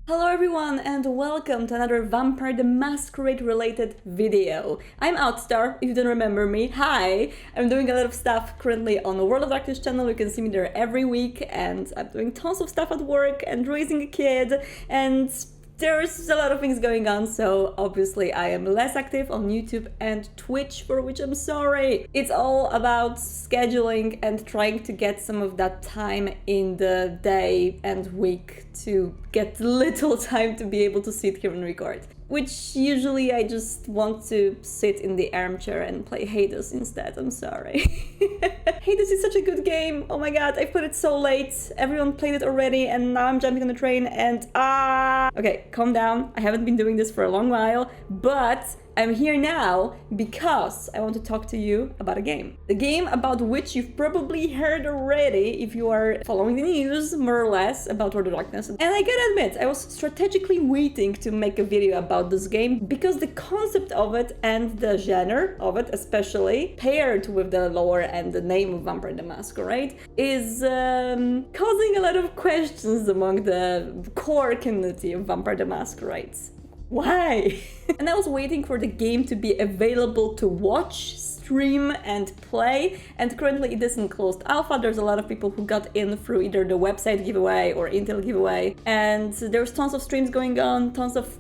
Hello everyone and welcome to another Vampire the Masquerade related video. I'm Outstar, if you don't remember me. Hi! I'm doing a lot of stuff currently on the World of Darkness channel. You can see me there every week and I'm doing tons of stuff at work and raising a kid and there's a lot of things going on, so obviously I am less active on YouTube and Twitch, for which I'm sorry. It's all about scheduling and trying to get some of that time in the day and week to get little time to be able to sit here and record. Which usually I just want to sit in the armchair and play Hades instead, I'm sorry. Hades is such a good game, oh my god, I put it so late, everyone played it already and now I'm jumping on the train and Okay, calm down, I haven't been doing this for a long while, but I'm here now because I want to talk to you about a game. The game about which you've probably heard already if you are following the news, more or less, about World of Darkness. And I gotta admit, I was strategically waiting to make a video about this game because the concept of it and the genre of it, especially, paired with the lore and the name of Vampire the Masquerade, is causing a lot of questions among the core community of Vampire the Masquerades. Why? And I was waiting for the game to be available to watch, stream and play, and currently it is in closed alpha. There's a lot of people who got in through either the website giveaway or Intel giveaway, and there's tons of streams going on, tons of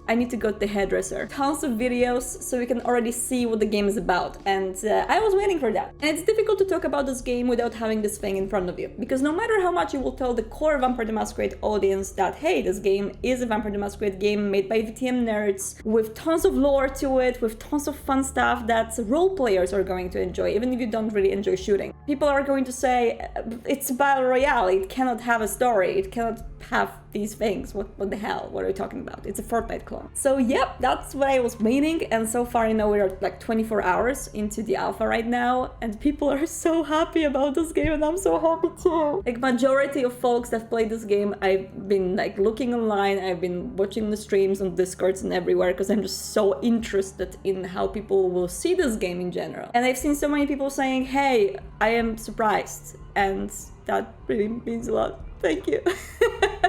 I need to go to the hairdresser. Tons of videos so we can already see what the game is about, and I was waiting for that. And it's difficult to talk about this game without having this thing in front of you, because no matter how much you will tell the core Vampire the Masquerade audience that hey, this game is a Vampire the Masquerade game made by VTM nerds, with tons of lore to it, with tons of fun stuff that role players are going to enjoy, even if you don't really enjoy shooting. People are going to say, it's a Battle Royale, it cannot have a story, it cannot have these things, what the hell, what are you talking about? It's a Fortnite clone. So yep, that's what I was waiting, and so far I know we're like 24 hours into the alpha right now, and people are so happy about this game, and I'm so happy too. Like, majority of folks that play this game, I've been like looking online, I've been watching the streams on Discords and everywhere, because I'm just so interested in how people will see this game in general. And I've seen so many people saying, hey, I am surprised, and that really means a lot. Thank you.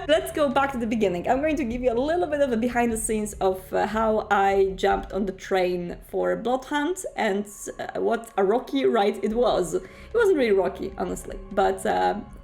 Let's go back to the beginning. I'm going to give you a little bit of a behind the scenes of how I jumped on the train for Bloodhunt and what a rocky ride it was. It wasn't really rocky, honestly, but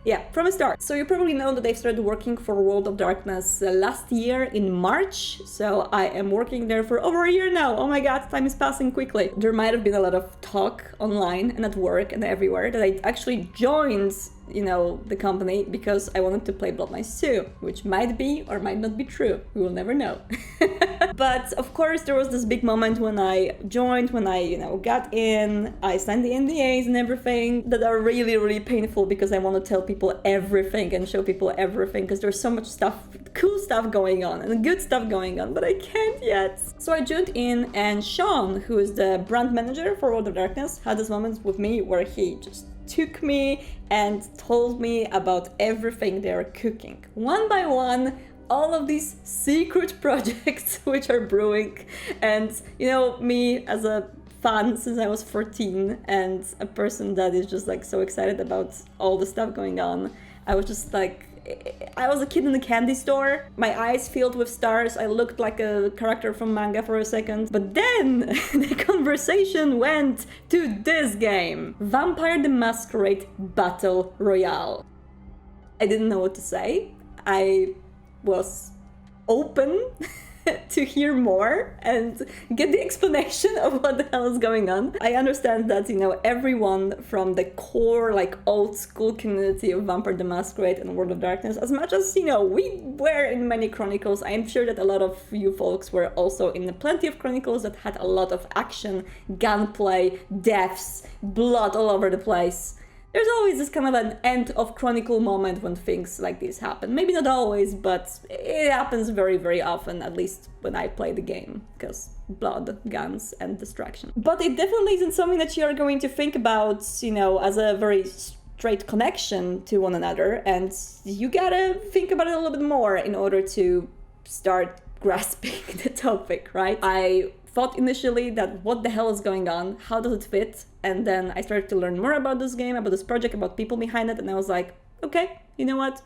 yeah, from the start. So you probably know that I started working for World of Darkness last year in March, so I am working there for over a year now. Oh my god, time is passing quickly. There might have been a lot of talk online and at work and everywhere that I actually joined, you know, the company because I wanted to play Blood Knights 2, which might be or might not be true. We will never know. But of course there was this big moment when I joined, when I, you know, got in, I signed the NDAs and everything that are really, really painful because I want to tell people everything and show people everything because there's so much stuff, cool stuff going on and good stuff going on, but I can't yet. So I joined in, and Sean, who is the brand manager for World of Darkness, had this moment with me where he just took me and told me about everything they're cooking. One by one, all of these secret projects which are brewing. And you know, me as a fan since I was 14 and a person that is just like so excited about all the stuff going on, I was just like, I was a kid in the candy store, my eyes filled with stars, I looked like a character from manga for a second, but then the conversation went to this game, Vampire the Masquerade Battle Royale. I didn't know what to say, I was open to hear more and get the explanation of what the hell is going on. I understand that, you know, everyone from the core, like, old school community of Vampire the Masquerade and World of Darkness, as much as, you know, we were in many chronicles, I am sure that a lot of you folks were also in plenty of chronicles that had a lot of action, gunplay, deaths, blood all over the place. There's always this kind of an end of chronicle moment when things like this happen. Maybe not always, but it happens very, very often, at least when I play the game, because blood, guns, and destruction. But it definitely isn't something that you're going to think about, you know, as a very straight connection to one another, and you gotta think about it a little bit more in order to start grasping the topic, right? I thought initially that what the hell is going on, how does it fit, and then I started to learn more about this game, about this project, about people behind it, and I was like, okay, you know what?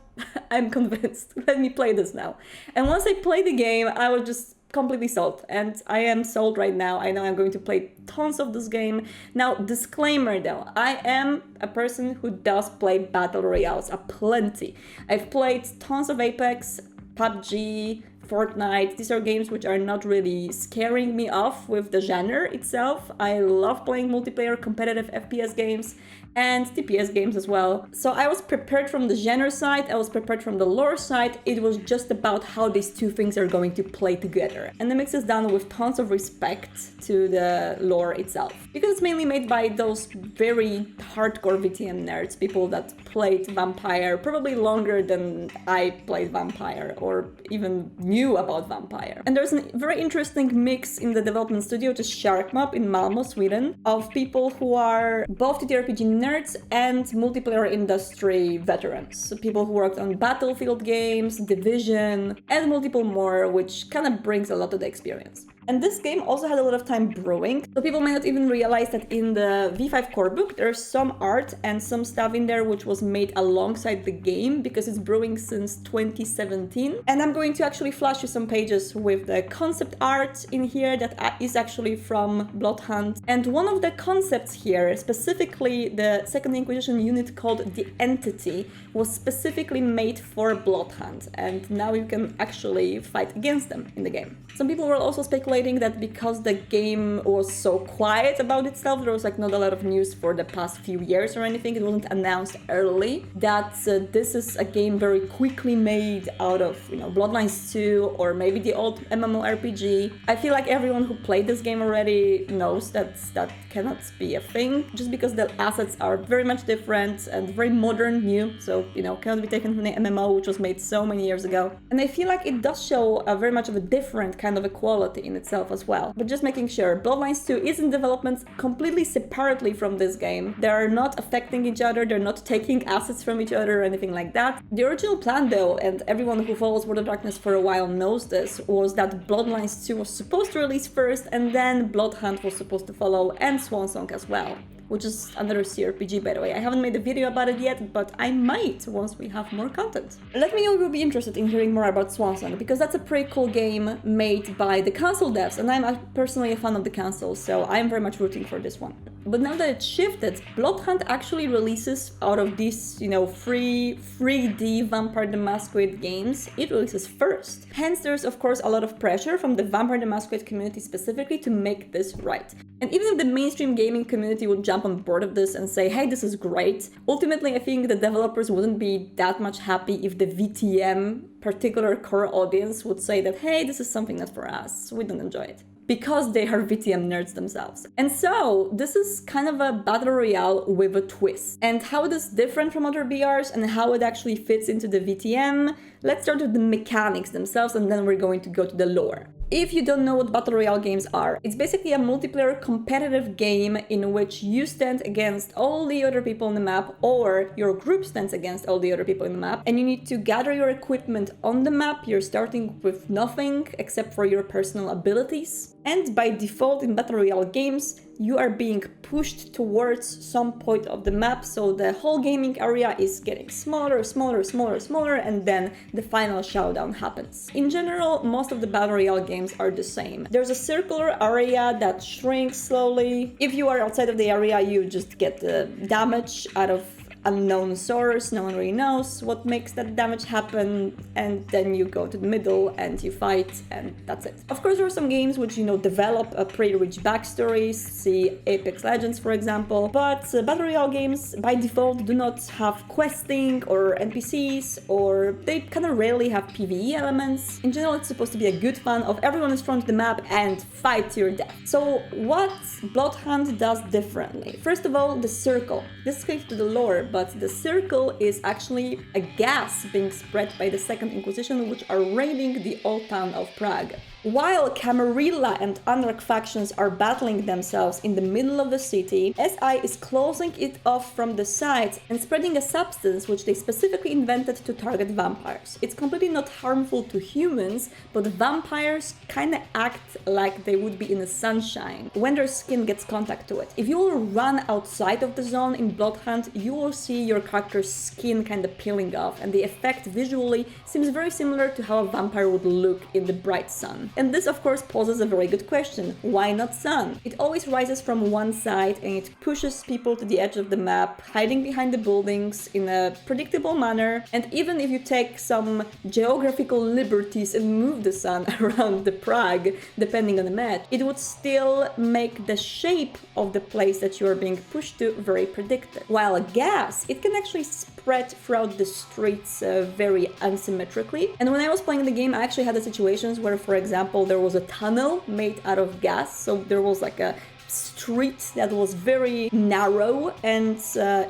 I'm convinced. Let me play this now. And once I played the game, I was just completely sold, and I am sold right now. I know I'm going to play tons of this game. Now, disclaimer though, I am a person who does play battle royales plenty. I've played tons of Apex, PUBG, Fortnite. These are games which are not really scaring me off with the genre itself. I love playing multiplayer competitive FPS games and TPS games as well. So I was prepared from the genre side, I was prepared from the lore side. It was just about how these two things are going to play together. And the mix is done with tons of respect to the lore itself. Because it's mainly made by those very hardcore VTM nerds, people that played Vampire probably longer than I played Vampire or even knew about Vampire. And there's a very interesting mix in the development studio, which is Sharkmob in Malmo, Sweden, of people who are both TTRPG nerds and multiplayer industry veterans. So people who worked on Battlefield games, Division, and multiple more, which kind of brings a lot to the experience. And this game also had a lot of time brewing, so people may not even realize that in the V5 core book there's some art and some stuff in there which was made alongside the game because it's brewing since 2017. And I'm going to actually flash you some pages with the concept art in here that is actually from Bloodhunt. And one of the concepts here, specifically the Second Inquisition unit called the Entity, was specifically made for Bloodhunt, and now you can actually fight against them in the game. Some people were also speculating that because the game was so quiet about itself, there was like not a lot of news for the past few years or anything, it wasn't announced early, that this is a game very quickly made out of, you know, Bloodlines 2 or maybe the old MMORPG. I feel like everyone who played this game already knows that that cannot be a thing, just because the assets are very much different and very modern, new, so, you know, cannot be taken from the MMO, which was made so many years ago. And I feel like it does show a very much of a different kind of a quality in itself as well. But just making sure, Bloodlines 2 is in development completely separately from this game. They're not affecting each other, they're not taking assets from each other or anything like that. The original plan though, and everyone who follows World of Darkness for a while knows this, was that Bloodlines 2 was supposed to release first, and then Bloodhunt was supposed to follow, and Swansong as well, which is another CRPG, by the way. I haven't made a video about it yet, but I might once we have more content. Let me know if you'll be interested in hearing more about Swansong, because that's a pretty cool game made by the console devs, and I'm personally a fan of the console, so I'm very much rooting for this one. But now that it's shifted, Bloodhunt actually releases out of these, you know, free 3D Vampire the Masquerade games, it releases first. Hence, there's of course a lot of pressure from the Vampire the Masquerade community specifically to make this right. And even if the mainstream gaming community would jump on board of this and say, hey, this is great, ultimately I think the developers wouldn't be that much happy if the VTM particular core audience would say that, hey, this is something not for us, we don't enjoy it, because they are VTM nerds themselves. And so this is kind of a battle royale with a twist. And how it is different from other BRs and how it actually fits into the VTM, let's start with the mechanics themselves, and then we're going to go to the lore. If you don't know what battle royale games are, it's basically a multiplayer competitive game in which you stand against all the other people on the map, or your group stands against all the other people in the map, and you need to gather your equipment on the map. You're starting with nothing except for your personal abilities. And by default in battle royale games, you are being pushed towards some point of the map, so the whole gaming area is getting smaller, and then the final showdown happens. In general, most of the battle royale games are the same. There's a circular area that shrinks slowly. If you are outside of the area, you just get the damage out of unknown source, no one really knows what makes that damage happen, and then you go to the middle and you fight, and that's it. Of course, there are some games which, you know, develop a pretty rich backstories, see Apex Legends for example, but battle royale games by default do not have questing or NPCs, or they kind of rarely have PvE elements. In general, it's supposed to be a good fun of everyone is thrown to the map and fight to your death. So what Bloodhunt does differently? First of all, the circle. This is connected to the lore, but the circle is actually a gas being spread by the Second Inquisition, which are raiding the old town of Prague. While Camarilla and Anarch factions are battling themselves in the middle of the city, SI is closing it off from the sides and spreading a substance which they specifically invented to target vampires. It's completely not harmful to humans, but vampires kinda act like they would be in the sunshine when their skin gets contact to it. If you will run outside of the zone in Bloodhunt, you will see your character's skin kind of peeling off, and the effect visually seems very similar to how a vampire would look in the bright sun. And this of course poses a very good question: why not sun? It always rises from one side and it pushes people to the edge of the map, hiding behind the buildings in a predictable manner, and even if you take some geographical liberties and move the sun around the Prague, depending on the map, it would still make the shape of the place that you are being pushed to very predicted. While gas, it can actually spread throughout the streets very unsymmetrically. And when I was playing the game, I actually had the situations where, for example, there was a tunnel made out of gas, so there was like a street that was very narrow, and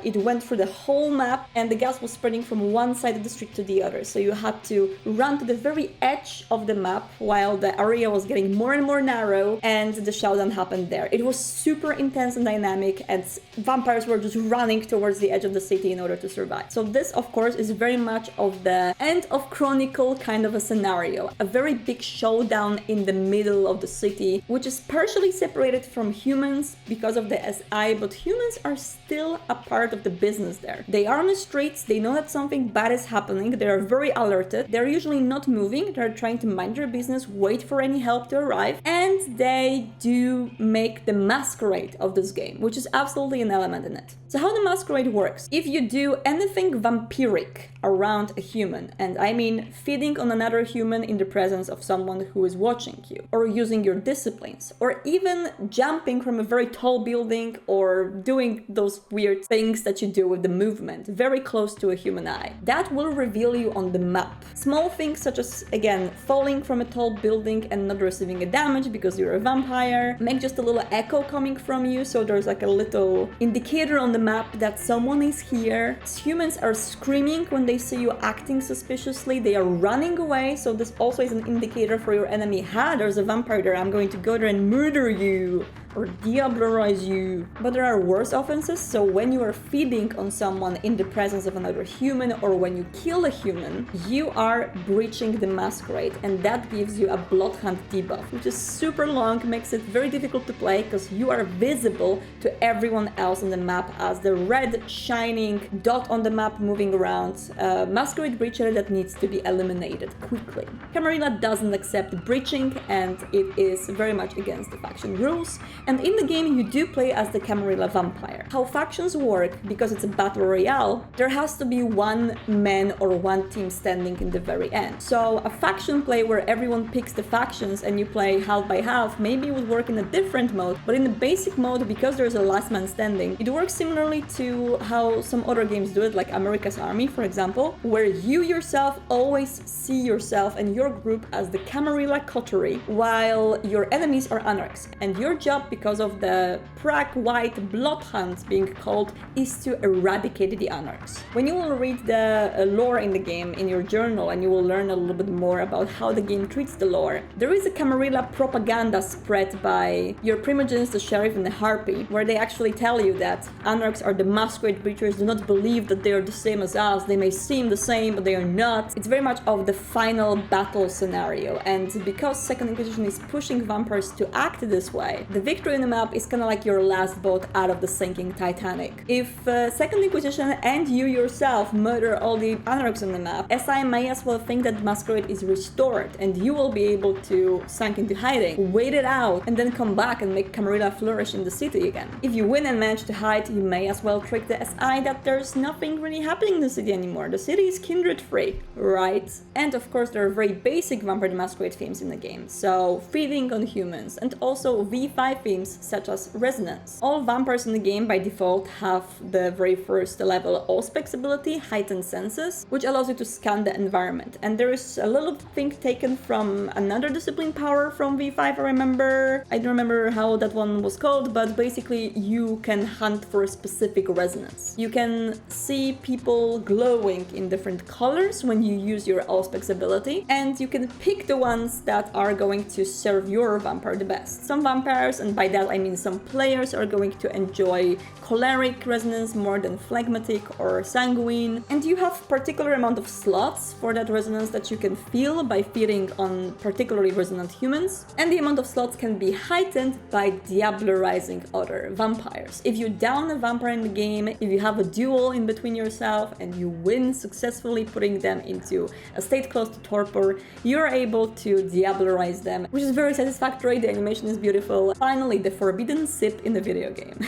it went through the whole map, and the gas was spreading from one side of the street to the other, so you had to run to the very edge of the map while the area was getting more and more narrow, and the showdown happened there. It was super intense and dynamic, and vampires were just running towards the edge of the city in order to survive. So this of course is very much of the end of Chronicle kind of a scenario, a very big showdown in the middle of the city, which is partially separated from humans because of the SI, but humans are still a part of the business there. They are on the streets, they know that something bad is happening, they are very alerted, they're usually not moving, they're trying to mind their business, wait for any help to arrive, and they do make the masquerade of this game, which is absolutely an element in it. So how the masquerade works: if you do anything vampiric around a human, and I mean feeding on another human in the presence of someone who is watching you, or using your disciplines, or even jumping from a very tall building, or doing those weird things that you do with the movement very close to a human eye, that will reveal you on the map. Small things such as, again, falling from a tall building and not receiving a damage because you're a vampire, make just a little echo coming from you, so there's like a little indicator on the map that someone is here. Humans are screaming when they see you acting suspiciously, they are running away, so this also is an indicator for your enemy: ha, there's a vampire there, I'm going to go there and murder you or diablerize you. But there are worse offenses, so when you are feeding on someone in the presence of another human, or when you kill a human, you are breaching the masquerade, and that gives you a Bloodhunt debuff, which is super long, makes it very difficult to play because you are visible to everyone else on the map as the red shining dot on the map moving around. Masquerade breacher that needs to be eliminated quickly. Camarilla doesn't accept breaching, and it is very much against the faction rules. And in the game you do play as the Camarilla vampire. How factions work, because it's a battle royale, there has to be one man or one team standing in the very end. So a faction play where everyone picks the factions and you play half by half maybe would work in a different mode, but in the basic mode, because there's a last man standing, it works similarly to how some other games do it, like America's Army, for example, where you yourself always see yourself and your group as the Camarilla coterie, while your enemies are anarchs, and your job, because of the Prague White Bloodhunt being called, is to eradicate the anarchs. When you will read the lore in the game in your journal, and you will learn a little bit more about how the game treats the lore, there is a Camarilla propaganda spread by your Primogens, the Sheriff, and the Harpy, where they actually tell you that anarchs are the masquerade breachers, do not believe that they are the same as us, they may seem the same but they are not. It's very much of the final battle scenario, and because Second Inquisition is pushing vampires to act this way, the victory in the map is kind of like your last boat out of the sinking Titanic. If Second Inquisition and you yourself murder all the anarchs on the map, SI may as well think that Masquerade is restored and you will be able to sink into hiding, wait it out, and then come back and make Camarilla flourish in the city again. If you win and manage to hide, you may as well trick the SI that there's nothing really happening in the city anymore. The city is kindred free, right? And of course there are very basic Vampire the Masquerade themes in the game, so feeding on humans, and also V5 themes such as resonance. All vampires in the game by default have the very first level Auspex ability, heightened senses, which allows you to scan the environment. And there is a little thing taken from another discipline power from V5, I remember. I don't remember how that one was called, but basically you can hunt for a specific resonance. You can see people glowing in different colors when you use your Auspex ability, and you can pick the ones that are going to serve your vampire the best. Some vampires and By that I mean some players are going to enjoy choleric resonance more than phlegmatic or sanguine, and you have particular amount of slots for that resonance that you can feel by feeding on particularly resonant humans, and the amount of slots can be heightened by diablerizing other vampires. If you down a vampire in the game, if you have a duel in between yourself and you win successfully putting them into a state close to torpor, you're able to diablerize them, which is very satisfactory. The animation is beautiful. Finally, the forbidden sip in the video game.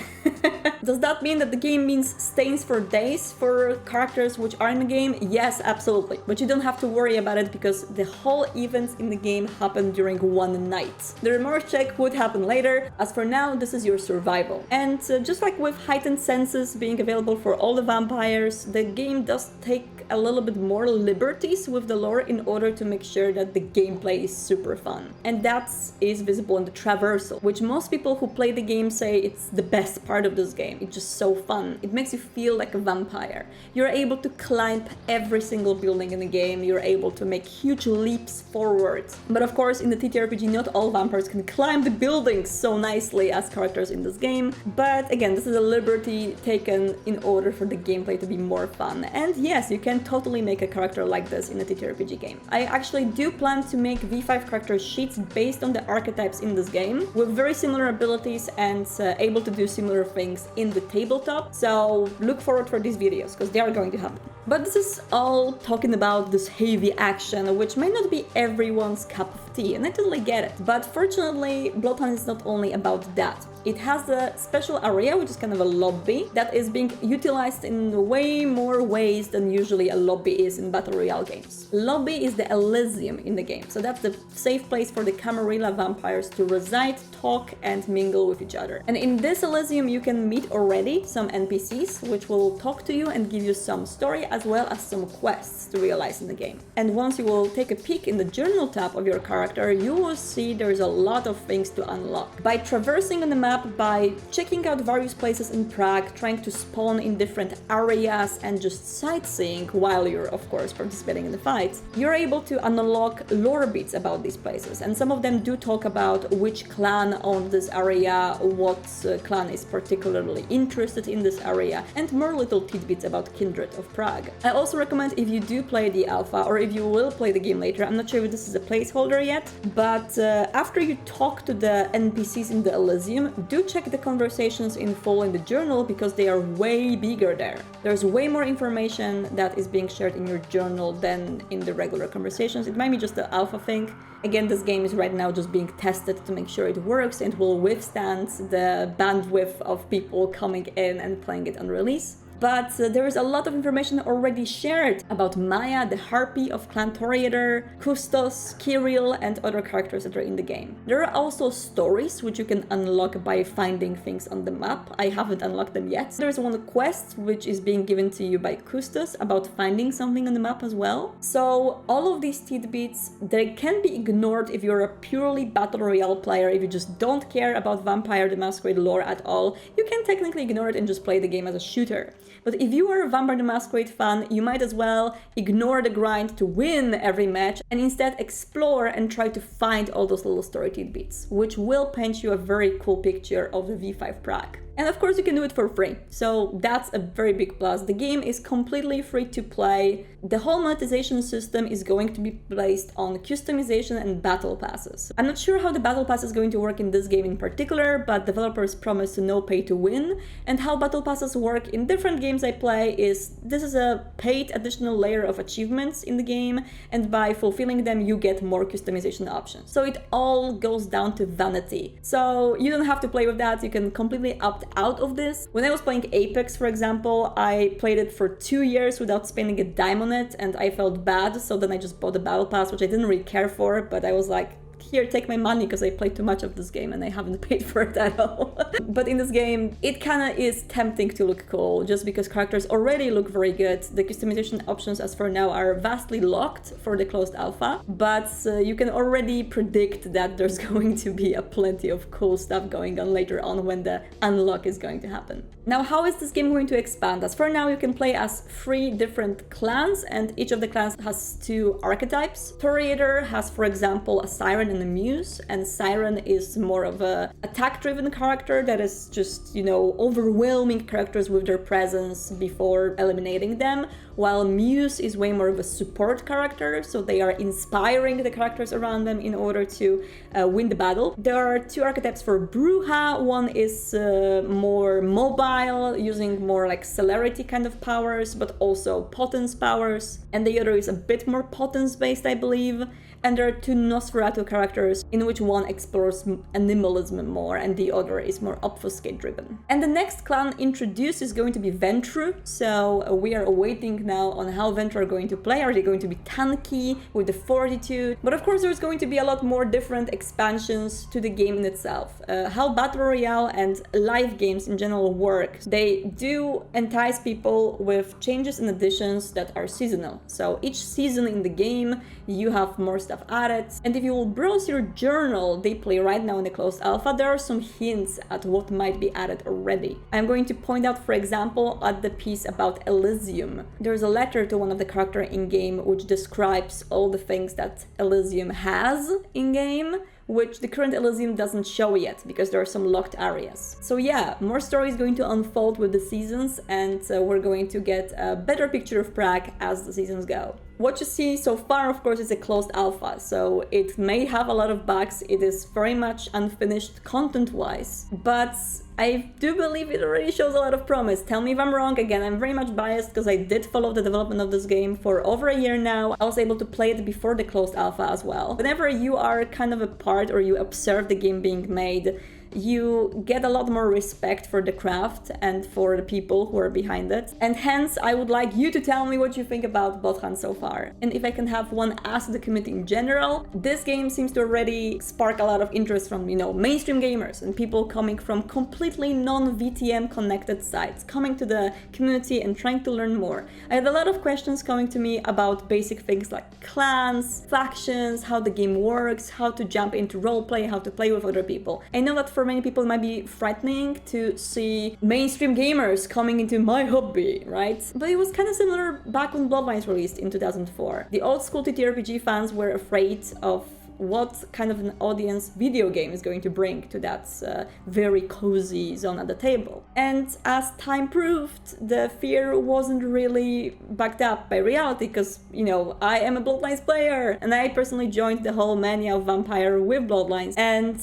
Does that mean that the game means stains for days for characters which are in the game? Yes, absolutely. But you don't have to worry about it because the whole events in the game happen during one night. The remorse check would happen later. As for now, this is your survival. And just like with heightened senses being available for all the vampires, the game does take a little bit more liberties with the lore in order to make sure that the gameplay is super fun. And that is visible in the traversal, which most people who play the game say it's the best part of this game. It's just so fun. It makes you feel like a vampire. You're able to climb every single building in the game. You're able to make huge leaps forward. But of course, in the TTRPG, not all vampires can climb the buildings so nicely as characters in this game. But again, this is a liberty taken in order for the gameplay to be more fun. And yes, you can totally make a character like this in a TTRPG game. I actually do plan to make V5 character sheets based on the archetypes in this game, with very similar abilities and able to do similar things in the tabletop. So look forward for these videos because they are going to happen. But this is all talking about this heavy action, which may not be everyone's cup of tea, and I totally get it. But fortunately, Bloodhunt is not only about that. It has a special area, which is kind of a lobby, that is being utilized in way more ways than usually a lobby is in Battle Royale games. Lobby is the Elysium in the game, so that's the safe place for the Camarilla vampires to reside, talk, and mingle with each other. And in this Elysium, you can meet already some NPCs, which will talk to you and give you some story as well as some quests to realize in the game. And once you will take a peek in the journal tab of your character, you will see there's a lot of things to unlock. By traversing on the map, by checking out various places in Prague, trying to spawn in different areas and just sightseeing while you're of course participating in the fights, you're able to unlock lore bits about these places, and some of them do talk about which clan owns this area, what clan is particularly interested in this area, and more little tidbits about Kindred of Prague. I also recommend, if you do play the alpha or if you will play the game later, I'm not sure if this is a placeholder yet, but after you talk to the NPCs in the Elysium, do check the conversations in full in the journal because they are way bigger there. There's way more information that is being shared in your journal than in the regular conversations. It might be just the alpha thing. Again, this game is right now just being tested to make sure it works and will withstand the bandwidth of people coming in and playing it on release. But there is a lot of information already shared about Maya, the Harpy of Clan Toriator, Kustos, Kirill, and other characters that are in the game. There are also stories which you can unlock by finding things on the map. I haven't unlocked them yet. There's one quest which is being given to you by Kustos about finding something on the map as well. So all of these tidbits, they can be ignored if you're a purely Battle Royale player. If you just don't care about Vampire the Masquerade lore at all, you can technically ignore it and just play the game as a shooter. But if you are a Vampire the Masquerade fan, you might as well ignore the grind to win every match and instead explore and try to find all those little story tidbits, which will paint you a very cool picture of the V5 Prague. And of course you can do it for free, so that's a very big plus. The game is completely free to play. The whole monetization system is going to be based on customization and battle passes. I'm not sure how the battle pass is going to work in this game in particular, but developers promise to no pay to win. And how battle passes work in different games I play is this is a paid additional layer of achievements in the game, and by fulfilling them you get more customization options. So it all goes down to vanity. So you don't have to play with that, you can completely opt out of this. When I was playing Apex, for example, I played it for 2 years without spending a dime on it, and I felt bad, so then I just bought the battle pass, which I didn't really care for, but I was like, here, take my money, because I played too much of this game and I haven't paid for it at all. But in this game, it kind of is tempting to look cool, just because characters already look very good. The customization options as for now are vastly locked for the closed alpha, but you can already predict that there's going to be a plenty of cool stuff going on later on when the unlock is going to happen. Now, how is this game going to expand? As for now, you can play as 3 different clans, and each of the clans has 2 archetypes. Toriator has, for example, a Siren Siren and a Muse, and Siren is more of a attack-driven character that is just, you know, overwhelming characters with their presence before eliminating them, while Muse is way more of a support character, so they are inspiring the characters around them in order to win the battle. There are two archetypes for Bruja. One is more mobile, using more like celerity kind of powers, but also potence powers, and the other is a bit more potence based, I believe. And there are two Nosferatu characters, in which one explores animalism more and the other is more obfuscate driven. And the next clan introduced is going to be Ventru, so we are waiting now on how Ventru are going to play. Are they going to be tanky with the fortitude? But of course there's going to be a lot more different expansions to the game in itself. How Battle Royale and live games in general work, they do entice people with changes and additions that are seasonal. So each season in the game you have more stuff added, and if you will browse your journal they play right now in the closed alpha, there are some hints at what might be added already. I'm going to point out, for example, at the piece about Elysium. There's a letter to one of the characters in game which describes all the things that Elysium has in game, which the current Elysium doesn't show yet because there are some locked areas. So yeah, more story is going to unfold with the seasons, and we're going to get a better picture of Prague as the seasons go. What you see so far, of course, is a closed alpha, so it may have a lot of bugs. It is very much unfinished content-wise, but I do believe it already shows a lot of promise. Tell me if I'm wrong. Again, I'm very much biased because I did follow the development of this game for over a year now. I was able to play it before the closed alpha as well. Whenever you are kind of a part or you observe the game being made, you get a lot more respect for the craft and for the people who are behind it. And hence, I would like you to tell me what you think about Bloodhunt so far. And if I can have one ask the community in general, this game seems to already spark a lot of interest from, you know, mainstream gamers and people coming from completely non-VTM connected sites, coming to the community and trying to learn more. I had a lot of questions coming to me about basic things like clans, factions, how the game works, how to jump into roleplay, how to play with other people. I know that for many people it might be frightening to see mainstream gamers coming into my hobby, right? But it was kind of similar back when Bloodlines released in 2004. The old school TTRPG fans were afraid of what kind of an audience video game is going to bring to that very cozy zone at the table. And as time proved, the fear wasn't really backed up by reality because, you know, I am a Bloodlines player and I personally joined the whole mania of Vampire with Bloodlines. And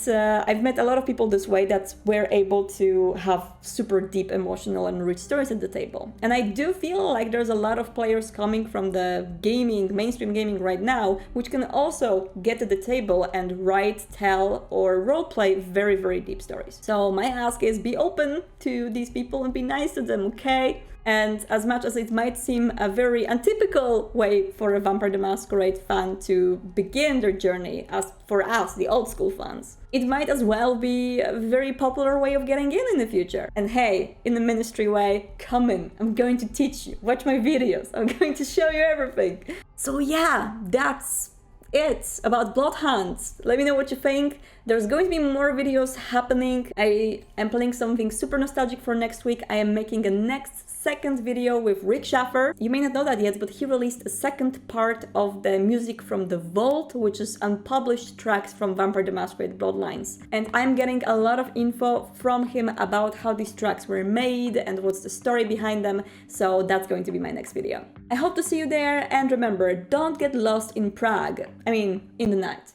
I've met a lot of people this way that were able to have super deep emotional and rich stories at the table. And I do feel like there's a lot of players coming from the gaming, mainstream gaming right now, which can also get to the table and write, tell, or roleplay very, very deep stories. So my ask is be open to these people and be nice to them, okay? And as much as it might seem a very untypical way for a Vampire the Masquerade fan to begin their journey, as for us, the old school fans, it might as well be a very popular way of getting in the future. And hey, in the ministry way, come in. I'm going to teach you. Watch my videos. I'm going to show you everything. So yeah, that's it about Bloodhunt. Let me know what you think. There's going to be more videos happening. I am planning something super nostalgic for next week. I am making a second video with Rick Schaffer. You may not know that yet, but he released a second part of the music from The Vault, which is unpublished tracks from Vampire the Masquerade Bloodlines. And I'm getting a lot of info from him about how these tracks were made and what's the story behind them, so that's going to be my next video. I hope to see you there, and remember, don't get lost in Prague. I mean, in the night.